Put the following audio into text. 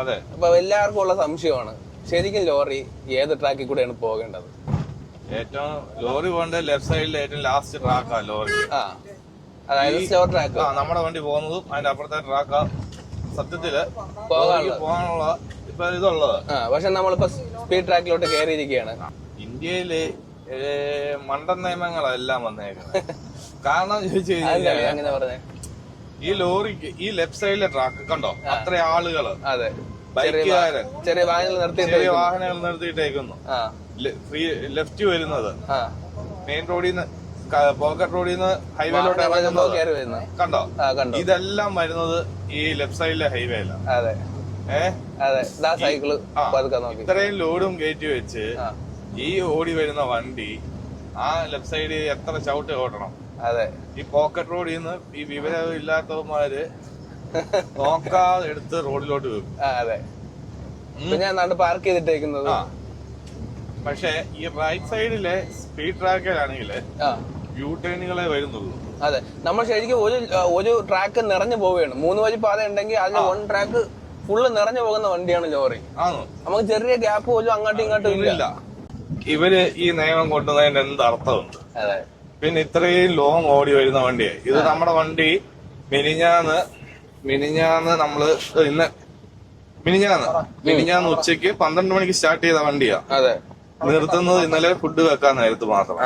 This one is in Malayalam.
അതെ. അപ്പൊ എല്ലാവർക്കും ഉള്ള സംശയമാണ് ശരിക്കും ലോറി ഏത് ട്രാക്കിൽ കൂടെയാണ് പോകേണ്ടത്? ഏറ്റവും ലോറി പോകേണ്ട ലെഫ്റ്റ് സൈഡിലെ ഏറ്റവും ലാസ്റ്റ് ട്രാക്കാ ലോറി. അതായത് സ്ലോ ട്രാക്ക്. നമ്മുടെ വണ്ടി പോകുന്നതും അതിന്റെ അപ്പുറത്തെ ട്രാക്കാ സത്യത്തില് പോകാനുള്ള ഇപ്പൊ ഇതുള്ളത്. പക്ഷെ നമ്മളിപ്പോ സ്പീഡ് ട്രാക്കിലോട്ട് കയറിയിരിക്കുകയാണ്. ഇന്ത്യയില് മണ്ടൻ നിയമങ്ങളെല്ലാം വന്നേക്കുന്നത്. കാരണം ചോദിച്ചു കഴിഞ്ഞാൽ അങ്ങനെ പറഞ്ഞേ, ഈ ലോറിക്ക് ഈ ലെഫ്റ്റ് സൈഡിലെ ട്രാക്ക് കണ്ടോ, അത്ര ആളുകള്, അതെ, ബൈക്കുകാരൻ ചെറിയ വാഹനങ്ങൾ നിർത്തിയിട്ടേക്കുന്നു. ലെഫ്റ്റ് വരുന്നത് മെയിൻ റോഡിൽ നിന്ന്, പോക്കറ്റ് റോഡിൽ നിന്ന് ഹൈവേയിലോട്ട് ഇറങ്ങുന്നത് കണ്ടോ. ഇതെല്ലാം വരുന്നത് ഈ ലെഫ്റ്റ് സൈഡിലെ ഹൈവേയിലാണ്. അതെ, ഇത്രയും ലോഡും കയറ്റി വെച്ച് ഈ ഓടി വരുന്ന വണ്ടി ആ ലെഫ്റ്റ് സൈഡിൽ എത്ര ചവിട്ട് ഓടണം. അതെ, ഈ പോക്കറ്റ് റോഡിൽ നിന്ന് ഈ വിവരം ഇല്ലാത്തവന്മാര് നോക്കാതെ എടുത്ത് റോഡിലോട്ട് വെക്കും. അതെ, ഞാൻ പാർക്ക് ചെയ്തിട്ടേക്കുന്നത്. പക്ഷെ ഈ റൈറ്റ് സൈഡിലെ സ്പീഡ് ട്രാക്കിലാണെങ്കിൽ യു ടേണുകളെ വരുന്നുള്ളൂ. അതെ, നമ്മൾ ശരിക്കും ഒരു ട്രാക്ക് നിറഞ്ഞു പോവുകയാണ്. 3 വഴി പാത ഉണ്ടെങ്കിൽ അതിൽ 1 ട്രാക്ക് ഫുള്ള് നിറഞ്ഞു പോകുന്ന വണ്ടിയാണ് ലോറി. നമുക്ക് ചെറിയ ഗ്യാപ്പ് പോലും അങ്ങോട്ടും ഇങ്ങോട്ടും ഇല്ല. ഇവര് ഈ നിയമം കൊണ്ടുവന്നതിന് എന്ത് അർത്ഥമുണ്ട്? പിന്നെ ഇത്രയും ലോങ് ഓടി വരുന്ന വണ്ടിയെ ഇത് നമ്മുടെ വണ്ടി മിനിഞ്ഞാന്ന് നമ്മള് മിനിഞ്ഞാന്ന് ഉച്ചയ്ക്ക് 12 മണിക്ക് സ്റ്റാർട്ട് ചെയ്ത വണ്ടിയാ. നിർത്തുന്നത് ഇന്നലെ ഫുഡ് വെക്കാൻ നേരത്ത് മാത്രം.